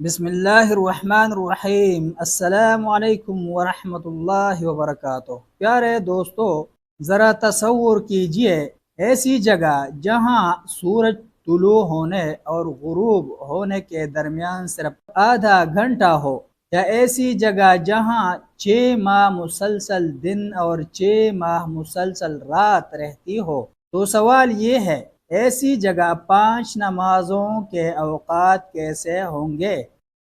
بسم اللہ الرحمن الرحیم۔ السلام علیکم ورحمۃ اللہ وبرکاتہ۔ پیارے دوستو، ذرا تصور کیجئے ایسی جگہ جہاں سورج طلوع ہونے اور غروب ہونے کے درمیان صرف آدھا گھنٹہ ہو، یا ایسی جگہ جہاں 6 ماہ مسلسل دن اور 6 ماہ مسلسل رات رہتی ہو۔ تو سوال یہ ہے، ایسی جگہ 5 نمازوں کے اوقات کیسے ہوں گے؟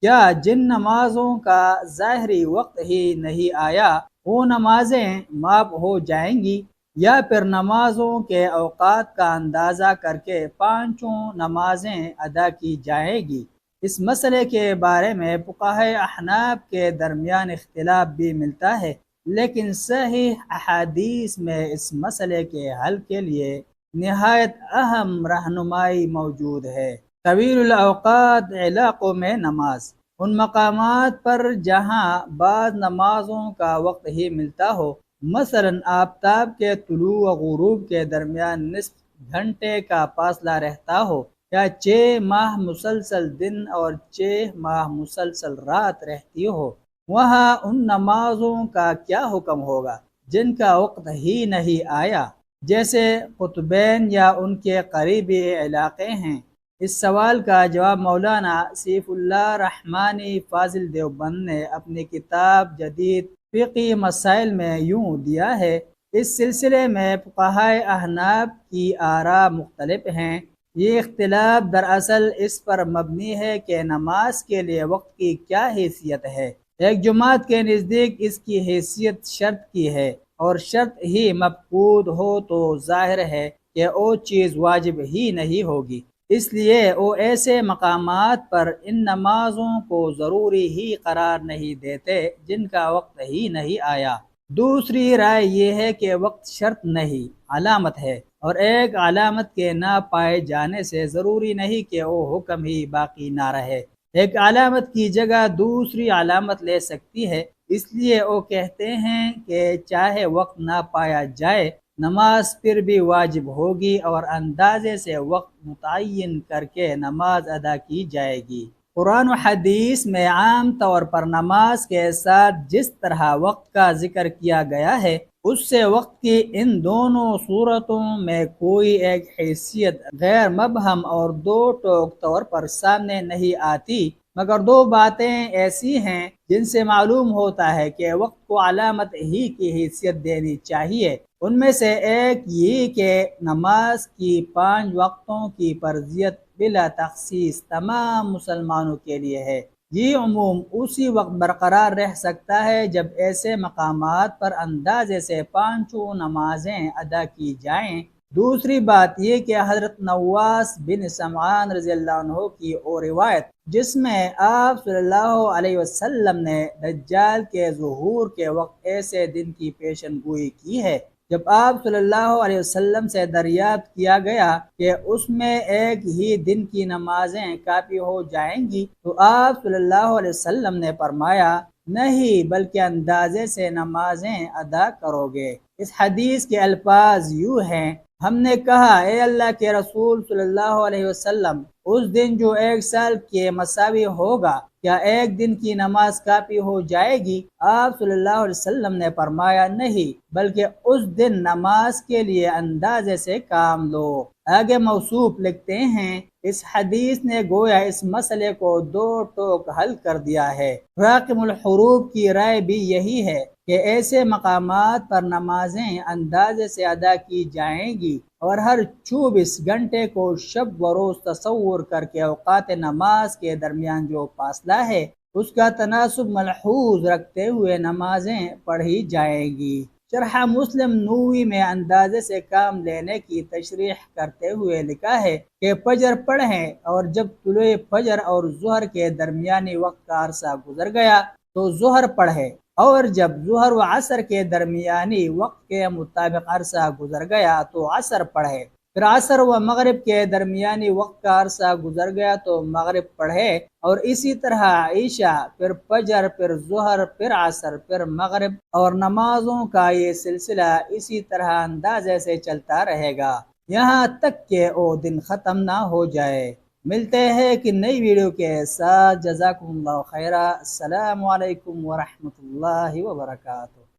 کیا جن نمازوں کا ظاہری وقت ہی نہیں آیا وہ نمازیں معاف ہو جائیں گی، یا پھر نمازوں کے اوقات کا اندازہ کر کے 5 نمازیں ادا کی جائیں گی؟ اس مسئلے کے بارے میں فقہائے احناف کے درمیان اختلاف بھی ملتا ہے، لیکن صحیح احادیث میں اس مسئلے کے حل کے لیے نہایت اہم رہنمائی موجود ہے۔ طویل الاوقات علاقوں میں نماز، ان مقامات پر جہاں بعض نمازوں کا وقت ہی ملتا ہو، مثلا آفتاب کے طلوع و غروب کے درمیان نصف گھنٹے کا فاصلہ رہتا ہو، یا 6 ماہ مسلسل دن اور 6 ماہ مسلسل رات رہتی ہو، وہاں ان نمازوں کا کیا حکم ہوگا جن کا وقت ہی نہیں آیا، جیسے قطبین یا ان کے قریبی علاقے ہیں؟ اس سوال کا جواب مولانا سیف اللہ رحمانی فاضل دیوبند نے اپنی کتاب جدید فقہی مسائل میں یوں دیا ہے۔ اس سلسلے میں فقہائے احناف کی آراء مختلف ہیں۔ یہ اختلاف دراصل اس پر مبنی ہے کہ نماز کے لیے وقت کی کیا حیثیت ہے۔ ایک جماعت کے نزدیک اس کی حیثیت شرط کی ہے، اور شرط ہی مفقود ہو تو ظاہر ہے کہ وہ چیز واجب ہی نہیں ہوگی، اس لیے وہ ایسے مقامات پر ان نمازوں کو ضروری ہی قرار نہیں دیتے جن کا وقت ہی نہیں آیا۔ دوسری رائے یہ ہے کہ وقت شرط نہیں، علامت ہے، اور ایک علامت کے نہ پائے جانے سے ضروری نہیں کہ وہ حکم ہی باقی نہ رہے۔ ایک علامت کی جگہ دوسری علامت لے سکتی ہے، اس لیے وہ کہتے ہیں کہ چاہے وقت نہ پایا جائے، نماز پھر بھی واجب ہوگی اور اندازے سے وقت متعین کر کے نماز ادا کی جائے گی۔ قرآن و حدیث میں عام طور پر نماز کے ساتھ جس طرح وقت کا ذکر کیا گیا ہے، اس سے وقت کی ان دونوں صورتوں میں کوئی ایک حیثیت غیر مبہم اور دو ٹوک طور پر سامنے نہیں آتی، مگر دو باتیں ایسی ہیں جن سے معلوم ہوتا ہے کہ وقت کو علامت ہی کی حیثیت دینی چاہیے۔ ان میں سے ایک یہ کہ نماز کی 5 وقتوں کی فرضیت بلا تخصیص تمام مسلمانوں کے لیے ہے۔ یہ عموم اسی وقت برقرار رہ سکتا ہے جب ایسے مقامات پر اندازے سے 5 نمازیں ادا کی جائیں۔ دوسری بات یہ کہ حضرت نواس بن سمعان رضی اللہ عنہ کی اور روایت، جس میں آپ صلی اللہ علیہ وسلم نے دجال کے ظہور کے وقت ایسے دن کی پیشن گوئی کی ہے جب آپ صلی اللہ علیہ وسلم سے دریافت کیا گیا کہ اس میں ایک ہی دن کی نمازیں کافی ہو جائیں گی، تو آپ صلی اللہ علیہ وسلم نے فرمایا، نہیں بلکہ اندازے سے نمازیں ادا کرو گے۔ اس حدیث کے الفاظ یوں ہیں، ہم نے کہا، اے اللہ کے رسول صلی اللہ علیہ وسلم، اس دن جو 1 سال کے مساوی ہوگا، کیا ایک دن کی نماز کافی ہو جائے گی؟ آپ صلی اللہ علیہ وسلم نے فرمایا، نہیں بلکہ اس دن نماز کے لیے اندازے سے کام لو۔ آگے موصوف لکھتے ہیں، اس حدیث نے گویا اس مسئلے کو دو ٹوک حل کر دیا ہے۔ راقم الحروف کی رائے بھی یہی ہے کہ ایسے مقامات پر نمازیں اندازے سے ادا کی جائیں گی، اور ہر 24 گھنٹے کو شب و روز تصور کر کے اوقات نماز کے درمیان جو فاصلہ ہے اس کا تناسب ملحوظ رکھتے ہوئے نمازیں پڑھی جائیں گی۔ شرح مسلم نووی میں اندازے سے کام لینے کی تشریح کرتے ہوئے لکھا ہے کہ فجر پڑھیں، اور جب طلوع فجر اور ظہر کے درمیانی وقت کا عرصہ گزر گیا تو ظہر پڑھے، اور جب ظہر و عصر کے درمیانی وقت کے مطابق عرصہ گزر گیا تو عصر پڑھے، پھر عصر و مغرب کے درمیانی وقت کا عرصہ گزر گیا تو مغرب پڑھے، اور اسی طرح عشاء، پھر فجر، پھر ظہر، پھر عصر، پھر مغرب، اور نمازوں کا یہ سلسلہ اسی طرح اندازے سے چلتا رہے گا یہاں تک کہ وہ دن ختم نہ ہو جائے۔ ملتے ہیں ایک نئی ویڈیو کے ساتھ، جزاکم اللہ خیرہ، السلام علیکم ورحمۃ اللہ وبرکاتہ۔